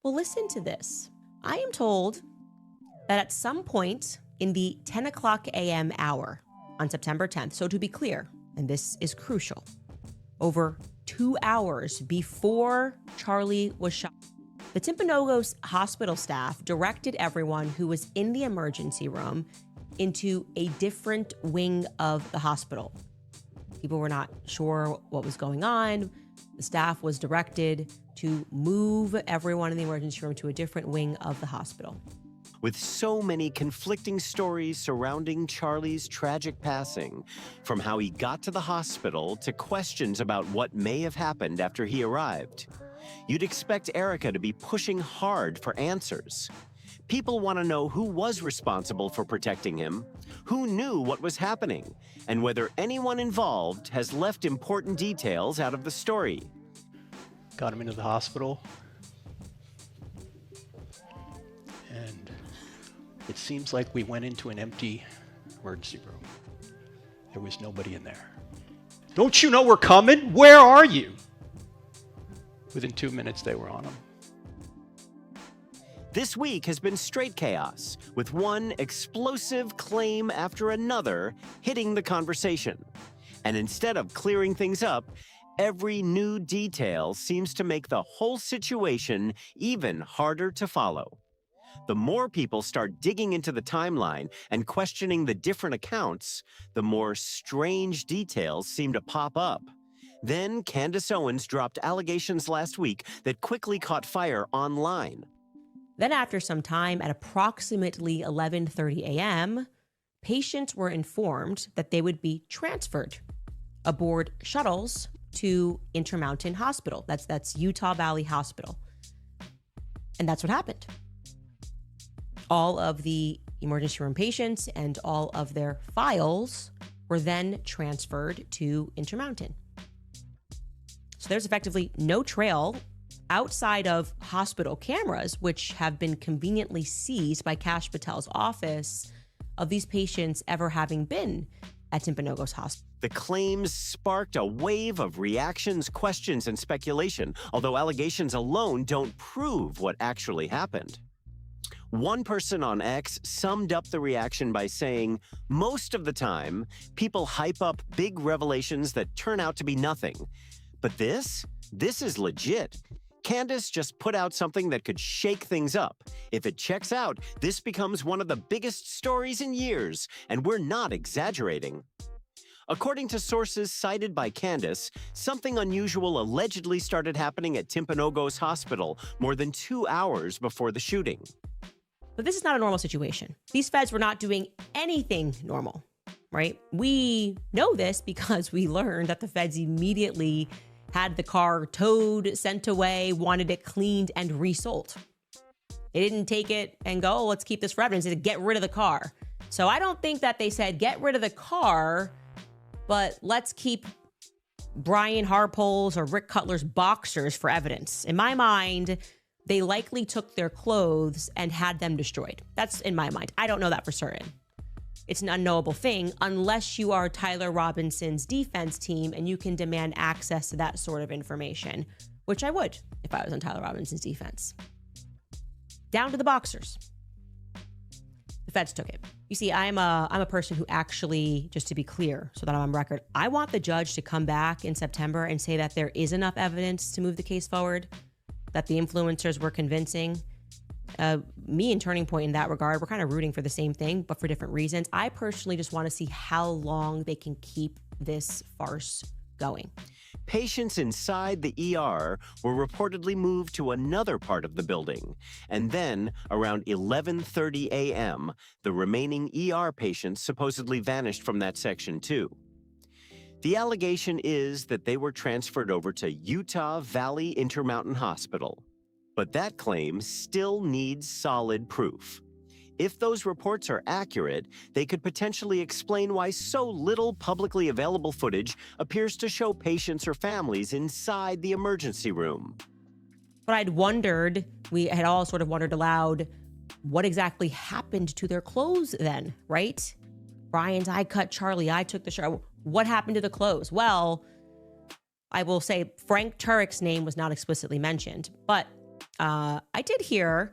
Well, listen to this. I am told that at some point in the 10 o'clock a.m. hour on September 10th, so to be clear, and this is crucial, over 2 hours before Charlie was shot, the Timpanogos hospital staff directed everyone who was in the emergency room into a different wing of the hospital. People were not sure what was going on. The staff was directed to move everyone in the emergency room to a different wing of the hospital. With so many conflicting stories surrounding Charlie's tragic passing, from how he got to the hospital to questions about what may have happened after he arrived, you'd expect Erika to be pushing hard for answers. People want to know who was responsible for protecting him, who knew what was happening, and whether anyone involved has left important details out of the story. Got him into the hospital, and it seems like we went into an empty emergency room. There was nobody in there. Don't you know we're coming? Where are you? Within 2 minutes, they were on him. This week has been straight chaos, with one explosive claim after another hitting the conversation. And instead of clearing things up, every new detail seems to make the whole situation even harder to follow. The more people start digging into the timeline and questioning the different accounts, the more strange details seem to pop up. Then Candace Owens dropped allegations last week that quickly caught fire online. Then after some time, at approximately 11:30 a.m., patients were informed that they would be transferred aboard shuttles to Intermountain Hospital. That's Utah Valley Hospital. And that's what happened. All of the emergency room patients and all of their files were then transferred to Intermountain. So there's effectively no trail outside of hospital cameras, which have been conveniently seized by Kash Patel's office, of these patients ever having been at Timpanogos Hospital. The claims sparked a wave of reactions, questions, and speculation, although allegations alone don't prove what actually happened. One person on X summed up the reaction by saying, most of the time, people hype up big revelations that turn out to be nothing. But this is legit. Candace just put out something that could shake things up. If it checks out, this becomes one of the biggest stories in years, and we're not exaggerating. According to sources cited by Candace, something unusual allegedly started happening at Timpanogos Hospital more than 2 hours before the shooting. But this is not a normal situation. These feds were not doing anything normal, right? We know this because we learned that the feds immediately had the car towed, sent away, wanted it cleaned and resold. They didn't take it and go, oh, let's keep this for evidence. They said, get rid of the car. So I don't think that they said, get rid of the car, but let's keep Brian Harpole's or Rick Cutler's boxers for evidence. In my mind, they likely took their clothes and had them destroyed. That's in my mind. I don't know that for certain. It's an unknowable thing unless you are Tyler Robinson's defense team and you can demand access to that sort of information, which I would if I was on Tyler Robinson's defense. Down to the boxers. The feds took it. You see, I'm a person who actually, just to be clear, so that I'm on record, I want the judge to come back in September and say that there is enough evidence to move the case forward, that the influencers were convincing. Me and Turning Point in that regard, we're kind of rooting for the same thing, but for different reasons. I personally just want to see how long they can keep this farce going. Patients inside the ER were reportedly moved to another part of the building. And then, around 11:30 a.m., the remaining ER patients supposedly vanished from that section too. The allegation is that they were transferred over to Utah Valley Intermountain Hospital. But that claim still needs solid proof. If those reports are accurate, they could potentially explain why so little publicly available footage appears to show patients or families inside the emergency room. But we had all sort of wondered aloud, what exactly happened to their clothes then, right? Brian's, I cut Charlie, I took the shirt. What happened to the clothes? Well, I will say Frank Turek's name was not explicitly mentioned, but I did hear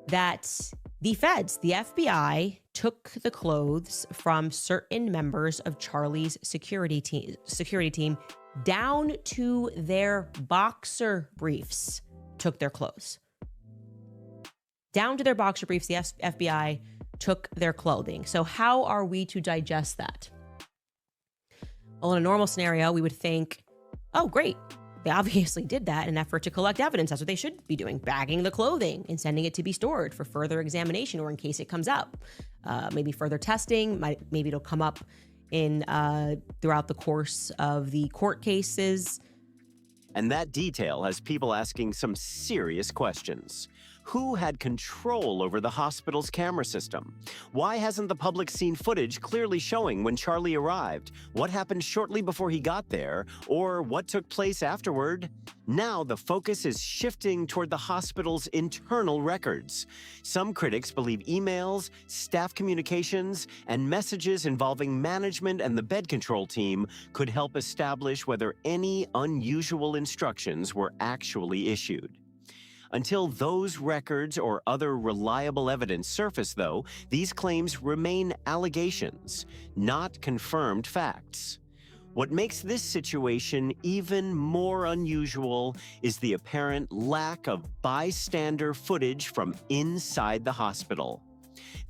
that the feds, the FBI, took the clothes from certain members of Charlie's security team down to their boxer briefs, took their clothes. Down to their boxer briefs, the FBI took their clothing. So how are we to digest that? Well, in a normal scenario, we would think, oh, great. They obviously did that in an effort to collect evidence. That's what they should be doing, bagging the clothing and sending it to be stored for further examination or in case it comes up. Maybe further testing, maybe it'll come up in throughout the course of the court cases. And that detail has people asking some serious questions. Who had control over the hospital's camera system? Why hasn't the public seen footage clearly showing when Charlie arrived? What happened shortly before he got there? Or what took place afterward? Now the focus is shifting toward the hospital's internal records. Some critics believe emails, staff communications, and messages involving management and the bed control team could help establish whether any unusual instructions were actually issued. Until those records or other reliable evidence surface, though, these claims remain allegations, not confirmed facts. What makes this situation even more unusual is the apparent lack of bystander footage from inside the hospital.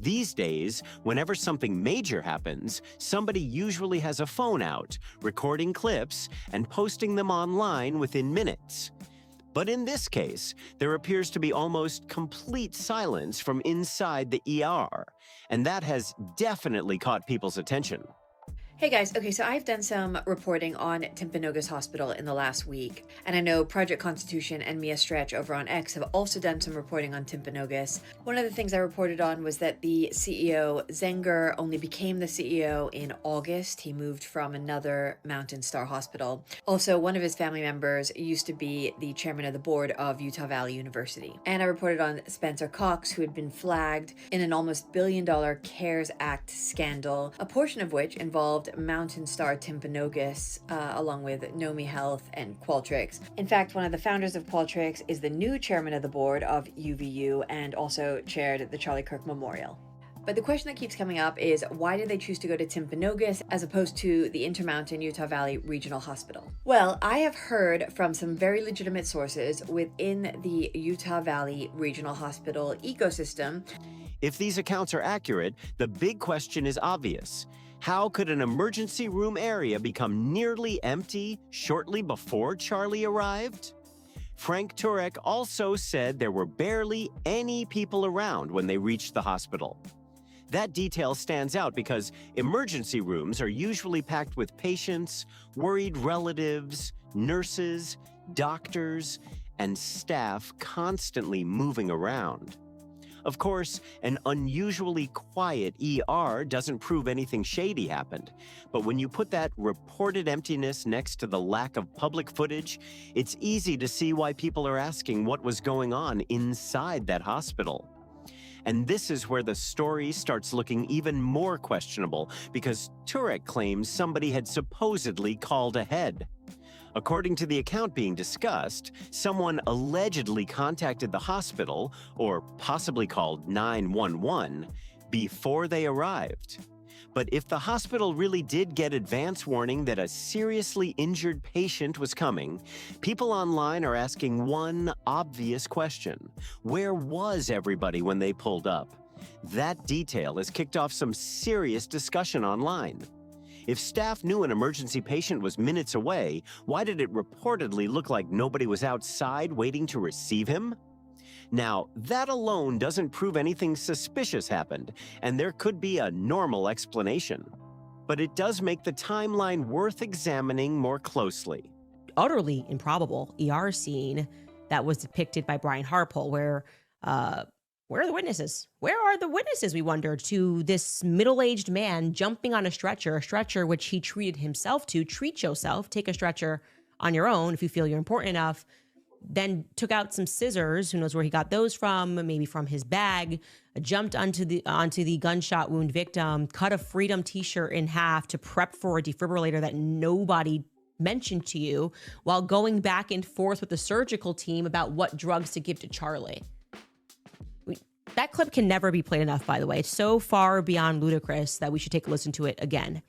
These days, whenever something major happens, somebody usually has a phone out, recording clips and posting them online within minutes. But in this case, there appears to be almost complete silence from inside the ER, and that has definitely caught people's attention. Hey guys, okay, so I've done some reporting on Timpanogos Hospital in the last week, and I know Project Constitution and Mia Stretch over on X have also done some reporting on Timpanogos. One of the things I reported on was that the CEO, Zenger, only became the CEO in August. He moved from another Mountain Star hospital. Also, one of his family members used to be the chairman of the board of Utah Valley University. And I reported on Spencer Cox, who had been flagged in an almost $1 billion CARES Act scandal, a portion of which involved Mountain Star Timpanogos, along with Nomi Health and Qualtrics. In fact, one of the founders of Qualtrics is the new chairman of the board of UVU and also chaired the Charlie Kirk Memorial. But the question that keeps coming up is, why did they choose to go to Timpanogos as opposed to the Intermountain Utah Valley Regional Hospital? Well, I have heard from some very legitimate sources within the Utah Valley Regional Hospital ecosystem. If these accounts are accurate, the big question is obvious. How could an emergency room area become nearly empty shortly before Charlie arrived? Frank Turek also said there were barely any people around when they reached the hospital. That detail stands out because emergency rooms are usually packed with patients, worried relatives, nurses, doctors, and staff constantly moving around. Of course, an unusually quiet ER doesn't prove anything shady happened, but when you put that reported emptiness next to the lack of public footage, it's easy to see why people are asking what was going on inside that hospital. And this is where the story starts looking even more questionable because Turek claims somebody had supposedly called ahead. According to the account being discussed, someone allegedly contacted the hospital, or possibly called 911, before they arrived. But if the hospital really did get advance warning that a seriously injured patient was coming, people online are asking one obvious question. Where was everybody when they pulled up? That detail has kicked off some serious discussion online. If staff knew an emergency patient was minutes away, why did it reportedly look like nobody was outside waiting to receive him? Now, that alone doesn't prove anything suspicious happened, and there could be a normal explanation. But it does make the timeline worth examining more closely. Utterly improbable ER scene that was depicted by Brian Harpole, where are the witnesses? Where are the witnesses, we wondered, to this middle-aged man jumping on a stretcher which he treated himself to. Treat yourself, take a stretcher on your own if you feel you're important enough. Then took out some scissors, who knows where he got those from, maybe from his bag, jumped onto the gunshot wound victim, cut a Freedom t-shirt in half to prep for a defibrillator that nobody mentioned to you while going back and forth with the surgical team about what drugs to give to Charlie. That clip can never be played enough, by the way. It's so far beyond ludicrous that we should take a listen to it again.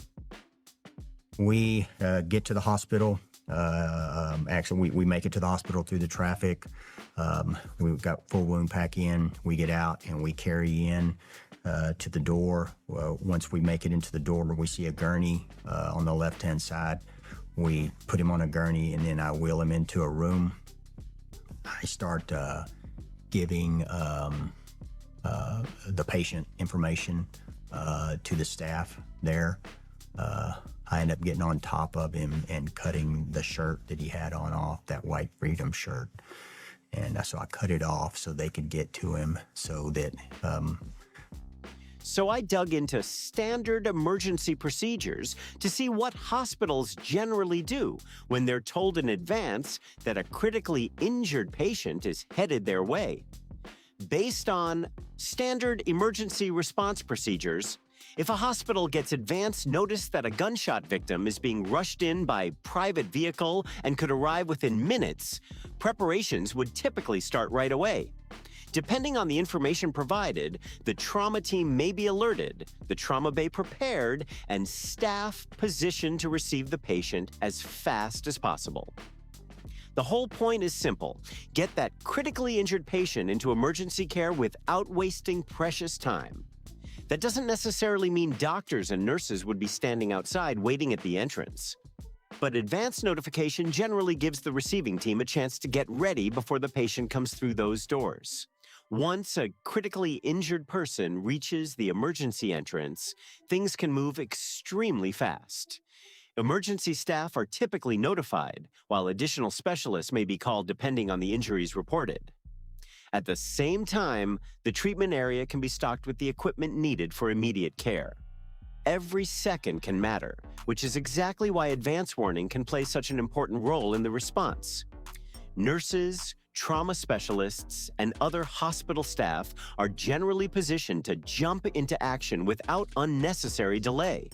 We get to the hospital. Actually, we make it to the hospital through the traffic. We've got full wound pack in. We get out and we carry in to the door. Once we make it into the door, we see a gurney on the left-hand side. We put him on a gurney and then I wheel him into a room. I start giving the patient information to the staff there. I end up getting on top of him and cutting the shirt that he had on off, that white Freedom shirt. And so I cut it off so they could get to him so that... So I dug into standard emergency procedures to see what hospitals generally do when they're told in advance that a critically injured patient is headed their way. Based on standard emergency response procedures, if a hospital gets advance notice that a gunshot victim is being rushed in by private vehicle and could arrive within minutes, preparations would typically start right away. Depending on the information provided, the trauma team may be alerted, the trauma bay prepared, and staff positioned to receive the patient as fast as possible. The whole point is simple: get that critically injured patient into emergency care without wasting precious time. That doesn't necessarily mean doctors and nurses would be standing outside waiting at the entrance. But advance notification generally gives the receiving team a chance to get ready before the patient comes through those doors. Once a critically injured person reaches the emergency entrance, things can move extremely fast. Emergency staff are typically notified, while additional specialists may be called depending on the injuries reported. At the same time, the treatment area can be stocked with the equipment needed for immediate care. Every second can matter, which is exactly why advance warning can play such an important role in the response. Nurses, trauma specialists, and other hospital staff are generally positioned to jump into action without unnecessary delay.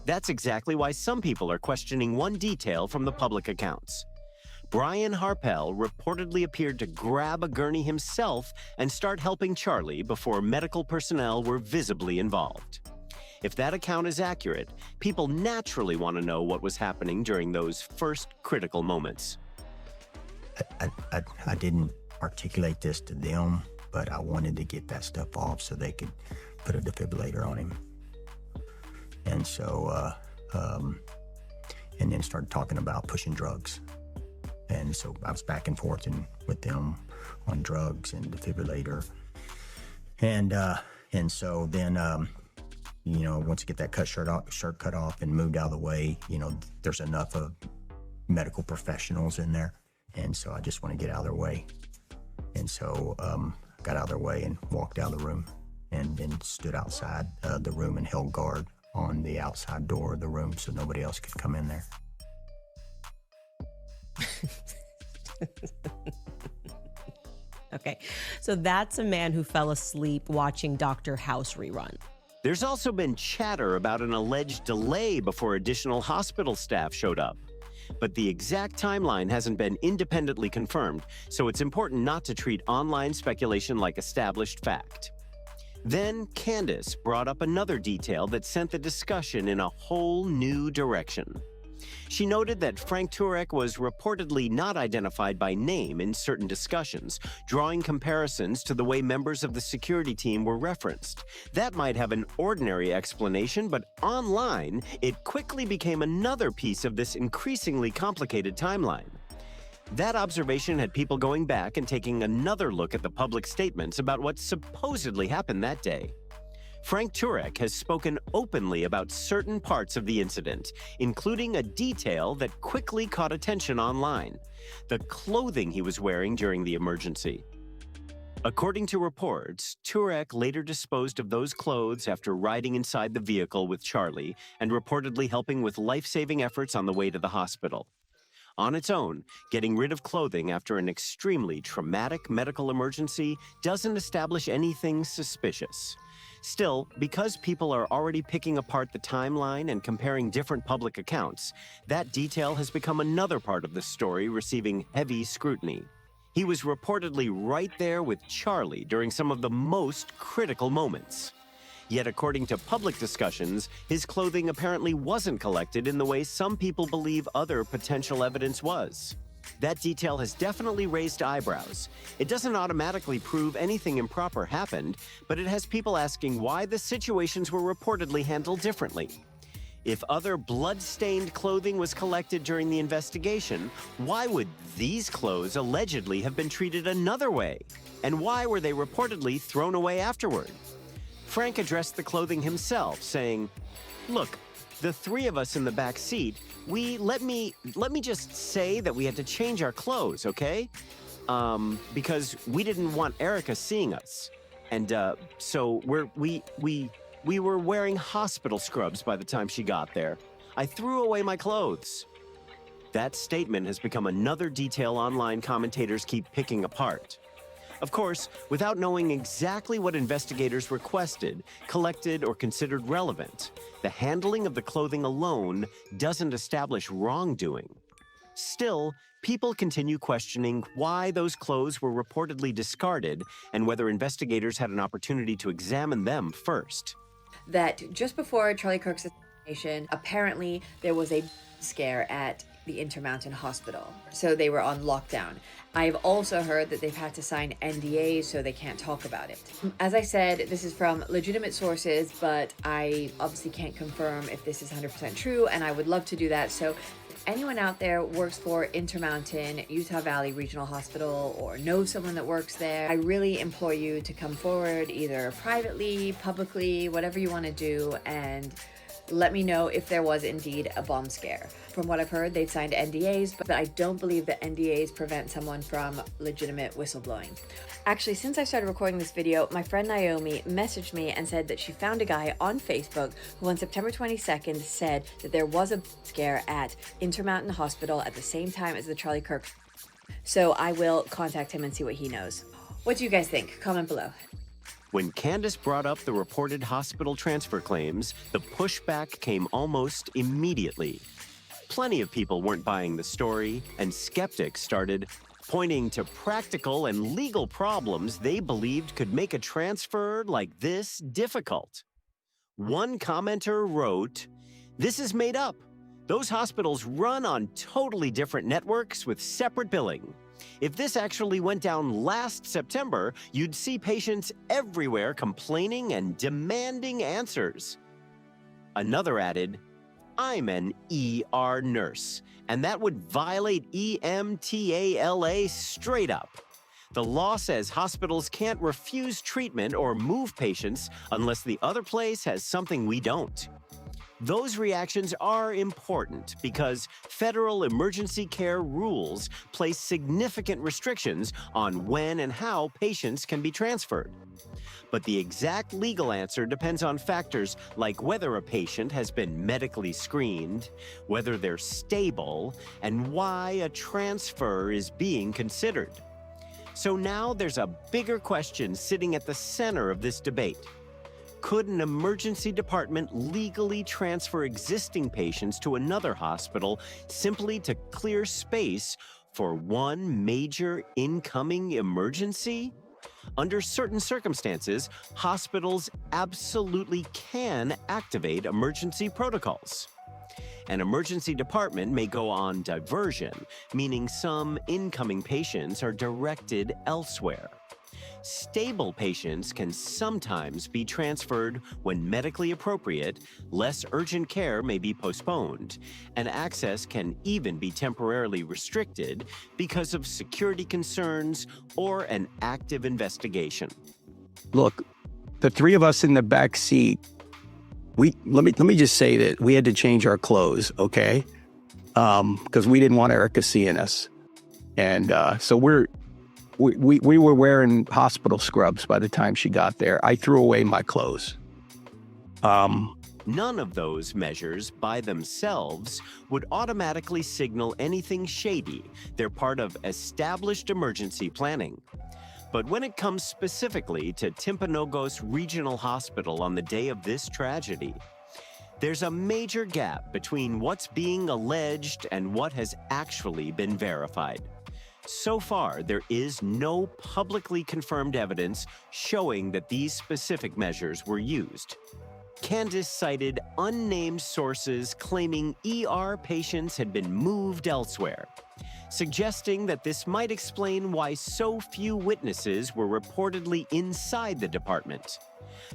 That's exactly why some people are questioning one detail from the public accounts. Brian Harpel reportedly appeared to grab a gurney himself and start helping Charlie before medical personnel were visibly involved. If that account is accurate, people naturally want to know what was happening during those first critical moments. I didn't articulate this to them, but I wanted to get that stuff off so they could put a defibrillator on him. And so, and then started talking about pushing drugs. And so I was back and forth with them on drugs and defibrillator. And so then, once you get that shirt cut off and moved out of the way, there's enough of medical professionals in there. And so I just want to get out of their way. And so got out of their way and walked out of the room and then stood outside the room and held guard on the outside door of the room so nobody else could come in there. Okay, so that's a man who fell asleep watching Dr. House rerun. There's also been chatter about an alleged delay before additional hospital staff showed up. But the exact timeline hasn't been independently confirmed, so it's important not to treat online speculation like established fact. Then Candace brought up another detail that sent the discussion in a whole new direction. She noted that Frank Turek was reportedly not identified by name in certain discussions, drawing comparisons to the way members of the security team were referenced. That might have an ordinary explanation, but online, it quickly became another piece of this increasingly complicated timeline. That observation had people going back and taking another look at the public statements about what supposedly happened that day. Frank Turek has spoken openly about certain parts of the incident, including a detail that quickly caught attention online: the clothing he was wearing during the emergency. According to reports, Turek later disposed of those clothes after riding inside the vehicle with Charlie and reportedly helping with life-saving efforts on the way to the hospital. On its own, getting rid of clothing after an extremely traumatic medical emergency doesn't establish anything suspicious. Still, because people are already picking apart the timeline and comparing different public accounts, that detail has become another part of the story receiving heavy scrutiny. He was reportedly right there with Charlie during some of the most critical moments. Yet according to public discussions, his clothing apparently wasn't collected in the way some people believe other potential evidence was. That detail has definitely raised eyebrows. It doesn't automatically prove anything improper happened, but it has people asking why the situations were reportedly handled differently. If other blood-stained clothing was collected during the investigation, why would these clothes allegedly have been treated another way? And why were they reportedly thrown away afterward? Frank addressed the clothing himself, saying, "Look, the three of us in the back seat, let me just say that we had to change our clothes, okay? Because we didn't want Erika seeing us. And so we were wearing hospital scrubs by the time she got there. I threw away my clothes." That statement has become another detail online commentators keep picking apart. Of course, without knowing exactly what investigators requested, collected, or considered relevant, the handling of the clothing alone doesn't establish wrongdoing. Still, people continue questioning why those clothes were reportedly discarded and whether investigators had an opportunity to examine them first. That just before Charlie Kirk's assassination, apparently there was a scare at the Intermountain Hospital. So they were on lockdown. I've also heard that they've had to sign NDAs so they can't talk about it. As I said, this is from legitimate sources, but I obviously can't confirm if this is 100% true, and I would love to do that. So if anyone out there works for Intermountain, Utah Valley Regional Hospital, or knows someone that works there, I really implore you to come forward either privately, publicly, whatever you want to do, and let me know if there was indeed a bomb scare. From what I've heard, they've signed NDAs, but I don't believe that NDAs prevent someone from legitimate whistleblowing. Actually, since I started recording this video, my friend Naomi messaged me and said that she found a guy on Facebook who on September 22nd said that there was a scare at Intermountain Hospital at the same time as the Charlie Kirk. So I will contact him and see what he knows. What do you guys think? Comment below. When Candace brought up the reported hospital transfer claims, the pushback came almost immediately. Plenty of people weren't buying the story, and skeptics started pointing to practical and legal problems they believed could make a transfer like this difficult. One commenter wrote, "This is made up. Those hospitals run on totally different networks with separate billing. If this actually went down last September, you'd see patients everywhere complaining and demanding answers." Another added, "I'm an ER nurse, and that would violate EMTALA straight up. The law says hospitals can't refuse treatment or move patients unless the other place has something we don't." Those reactions are important because federal emergency care rules place significant restrictions on when and how patients can be transferred. But the exact legal answer depends on factors like whether a patient has been medically screened, whether they're stable, and why a transfer is being considered. So now there's a bigger question sitting at the center of this debate. Could an emergency department legally transfer existing patients to another hospital simply to clear space for one major incoming emergency? Under certain circumstances, hospitals absolutely can activate emergency protocols. An emergency department may go on diversion, meaning some incoming patients are directed elsewhere. Stable patients can sometimes be transferred when medically appropriate, less urgent care may be postponed, and access can even be temporarily restricted because of security concerns or an active investigation. Look, the three of us in the back seat, let me just say that we had to change our clothes, okay? Because we didn't want Erika seeing us. And so we were wearing hospital scrubs by the time she got there. I threw away my clothes. None of those measures by themselves would automatically signal anything shady. They're part of established emergency planning. But when it comes specifically to Timpanogos Regional Hospital on the day of this tragedy, there's a major gap between what's being alleged and what has actually been verified. So far, there is no publicly confirmed evidence showing that these specific measures were used. Candace cited unnamed sources claiming ER patients had been moved elsewhere, suggesting that this might explain why so few witnesses were reportedly inside the department.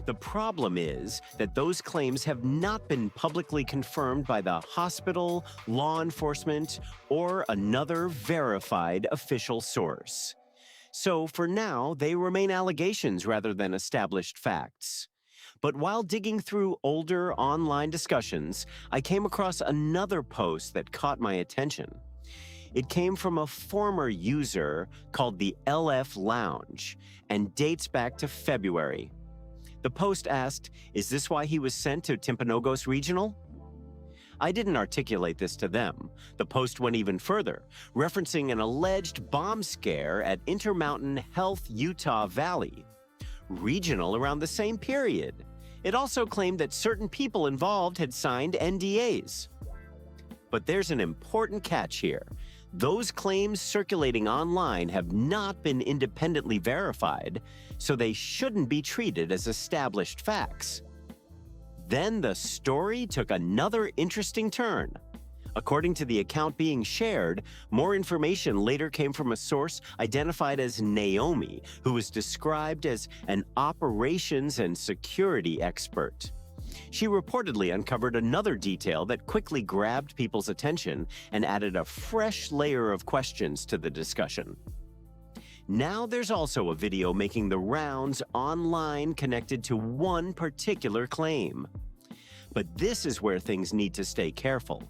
The problem is that those claims have not been publicly confirmed by the hospital, law enforcement, or another verified official source. So for now, they remain allegations rather than established facts. But while digging through older online discussions, I came across another post that caught my attention. It came from a former user called the LF Lounge and dates back to February. The post asked, "Is this why he was sent to Timpanogos Regional?" I didn't articulate this to them. The post went even further, referencing an alleged bomb scare at Intermountain Health Utah Valley Regional around the same period. It also claimed that certain people involved had signed NDAs. But there's an important catch here. Those claims circulating online have not been independently verified, so they shouldn't be treated as established facts. Then the story took another interesting turn. According to the account being shared, more information later came from a source identified as Naomi, who was described as an operations and security expert. She reportedly uncovered another detail that quickly grabbed people's attention and added a fresh layer of questions to the discussion. Now there's also a video making the rounds online connected to one particular claim. But this is where things need to stay careful.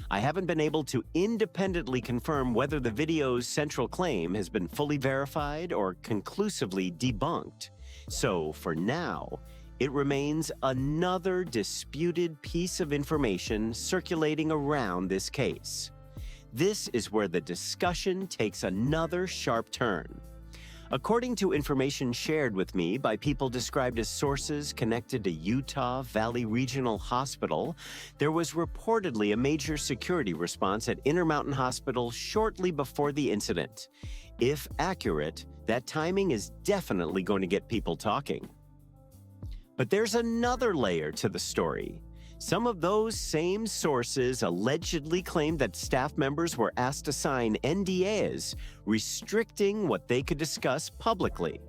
I haven't been able to independently confirm whether the video's central claim has been fully verified or conclusively debunked. So for now, it remains another disputed piece of information circulating around this case. This is where the discussion takes another sharp turn. According to information shared with me by people described as sources connected to Utah Valley Regional Hospital, there was reportedly a major security response at Intermountain Hospital shortly before the incident. If accurate, that timing is definitely going to get people talking. But there's another layer to the story. Some of those same sources allegedly claimed that staff members were asked to sign NDAs, restricting what they could discuss publicly.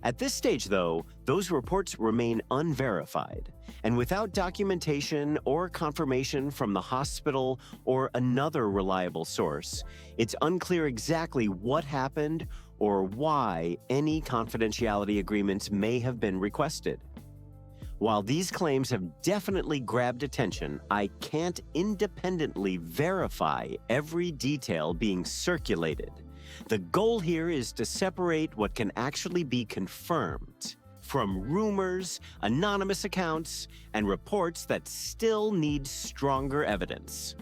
At this stage, though, those reports remain unverified, and without documentation or confirmation from the hospital or another reliable source, it's unclear exactly what happened or why any confidentiality agreements may have been requested. While these claims have definitely grabbed attention, I can't independently verify every detail being circulated. The goal here is to separate what can actually be confirmed from rumors, anonymous accounts, and reports that still need stronger evidence.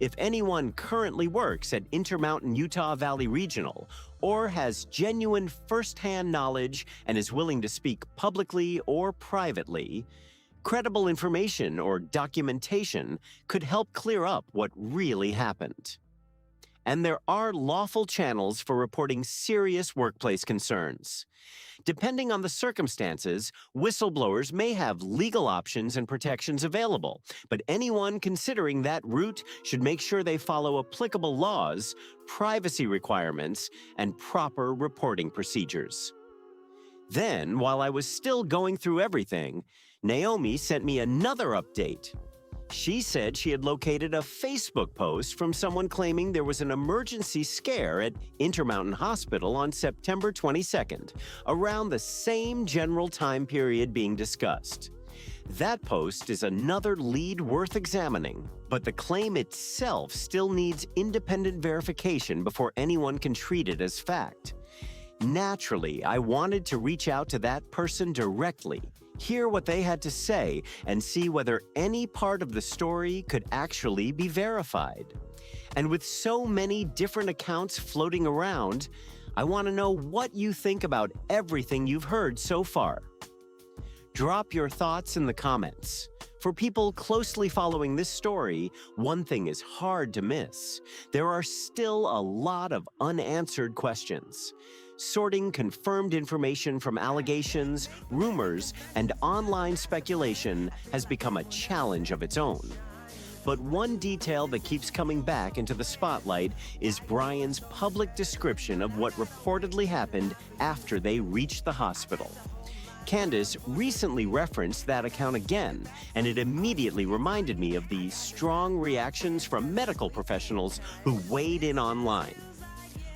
If anyone currently works at Intermountain Utah Valley Regional or has genuine firsthand knowledge and is willing to speak publicly or privately, credible information or documentation could help clear up what really happened. And there are lawful channels for reporting serious workplace concerns. Depending on the circumstances, whistleblowers may have legal options and protections available, but anyone considering that route should make sure they follow applicable laws, privacy requirements, and proper reporting procedures. Then, while I was still going through everything, Naomi sent me another update. She said she had located a Facebook post from someone claiming there was an emergency scare at Intermountain Hospital on September 22nd, around the same general time period being discussed. That post is another lead worth examining, but the claim itself still needs independent verification before anyone can treat it as fact. Naturally, I wanted to reach out to that person directly, hear what they had to say, and see whether any part of the story could actually be verified. And with so many different accounts floating around, I want to know what you think about everything you've heard so far. Drop your thoughts in the comments. For people closely following this story, one thing is hard to miss. There are still a lot of unanswered questions. Sorting confirmed information from allegations, rumors, and online speculation has become a challenge of its own. But one detail that keeps coming back into the spotlight is Brian's public description of what reportedly happened after they reached the hospital. Candace recently referenced that account again, and it immediately reminded me of the strong reactions from medical professionals who weighed in online.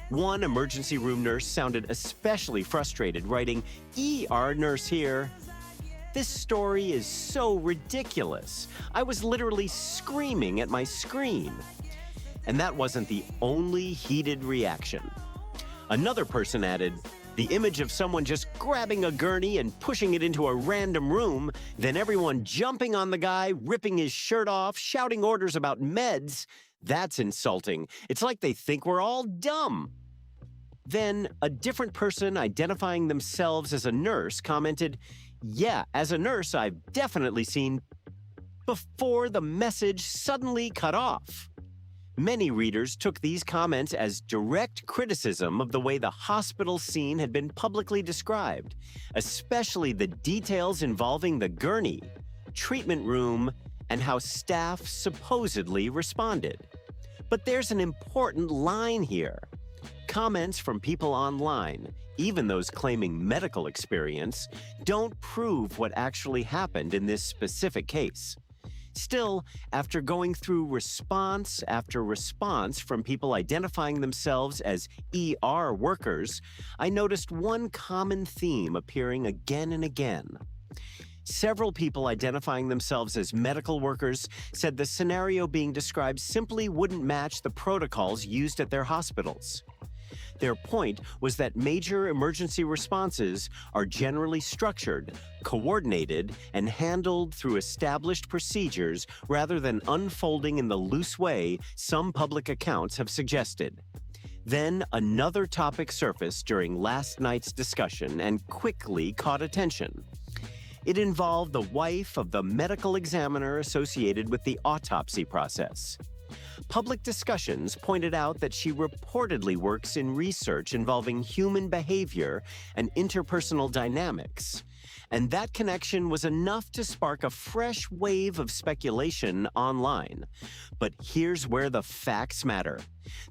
One emergency room nurse sounded especially frustrated, writing, "ER nurse here. This story is so ridiculous. I was literally screaming at my screen." And that wasn't the only heated reaction. Another person added, "The image of someone just grabbing a gurney and pushing it into a random room, then everyone jumping on the guy, ripping his shirt off, shouting orders about meds, that's insulting. It's like they think we're all dumb." Then a different person identifying themselves as a nurse commented, "Yeah, as a nurse, I've definitely seen," before the message suddenly cut off. Many readers took these comments as direct criticism of the way the hospital scene had been publicly described, especially the details involving the gurney, treatment room, and how staff supposedly responded. But there's an important line here. Comments from people online, even those claiming medical experience, don't prove what actually happened in this specific case. Still, after going through response after response from people identifying themselves as ER workers, I noticed one common theme appearing again and again. Several people identifying themselves as medical workers said the scenario being described simply wouldn't match the protocols used at their hospitals. Their point was that major emergency responses are generally structured, coordinated, and handled through established procedures rather than unfolding in the loose way some public accounts have suggested. Then another topic surfaced during last night's discussion and quickly caught attention. It involved the wife of the medical examiner associated with the autopsy process. Public discussions pointed out that she reportedly works in research involving human behavior and interpersonal dynamics. And that connection was enough to spark a fresh wave of speculation online. But here's where the facts matter.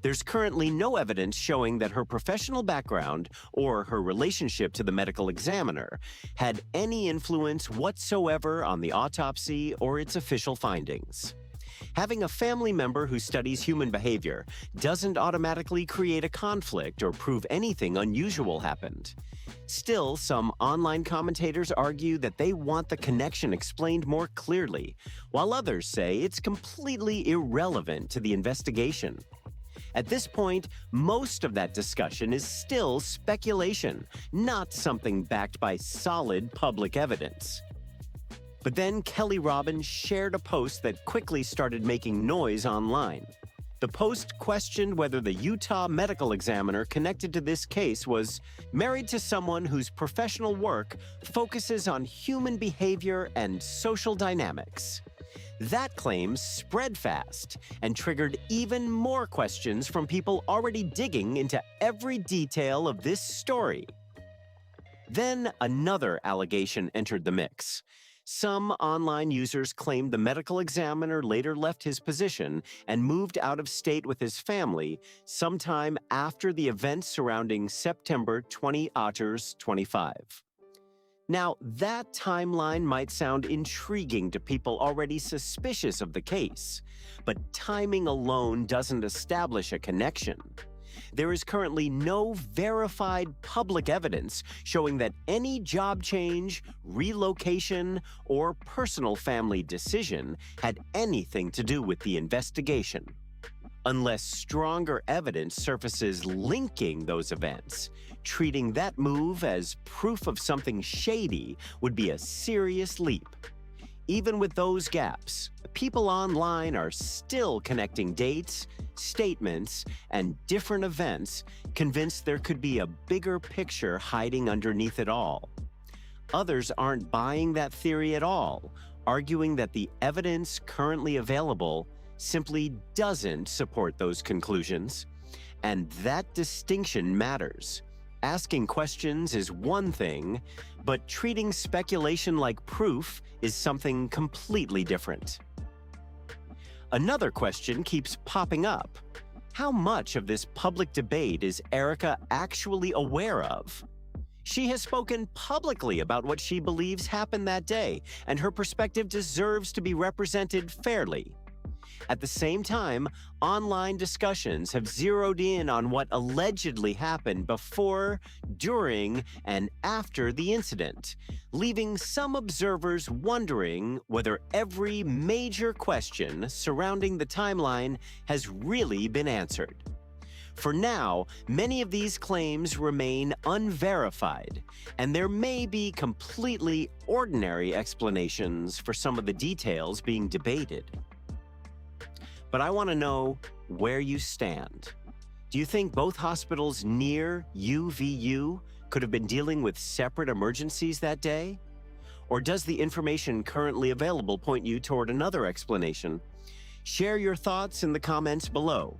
There's currently no evidence showing that her professional background or her relationship to the medical examiner had any influence whatsoever on the autopsy or its official findings. Having a family member who studies human behavior doesn't automatically create a conflict or prove anything unusual happened. Still, some online commentators argue that they want the connection explained more clearly, while others say it's completely irrelevant to the investigation. At this point, most of that discussion is still speculation, not something backed by solid public evidence. But then Kelly Robbins shared a post that quickly started making noise online. The post questioned whether the Utah medical examiner connected to this case was married to someone whose professional work focuses on human behavior and social dynamics. That claim spread fast and triggered even more questions from people already digging into every detail of this story. Then another allegation entered the mix. Some online users claimed the medical examiner later left his position and moved out of state with his family sometime after the events surrounding September 2025. Now, that timeline might sound intriguing to people already suspicious of the case, but timing alone doesn't establish a connection. There is currently no verified public evidence showing that any job change, relocation, or personal family decision had anything to do with the investigation. unless stronger evidence surfaces linking those events. Treating that move as proof of something shady would be a serious leap. Even with those gaps, people online are still connecting dates, statements, and different events, convinced there could be a bigger picture hiding underneath it all. Others aren't buying that theory at all, arguing that the evidence currently available simply doesn't support those conclusions. And that distinction matters. Asking questions is one thing, but treating speculation like proof is something completely different. Another question keeps popping up. How much of this public debate is Erika actually aware of? She has spoken publicly about what she believes happened that day, and her perspective deserves to be represented fairly. At the same time, online discussions have zeroed in on what allegedly happened before, during, and after the incident, leaving some observers wondering whether every major question surrounding the timeline has really been answered. For now, many of these claims remain unverified, and there may be completely ordinary explanations for some of the details being debated. But I want to know where you stand. Do you think both hospitals near UVU could have been dealing with separate emergencies that day? Or does the information currently available point you toward another explanation? Share your thoughts in the comments below.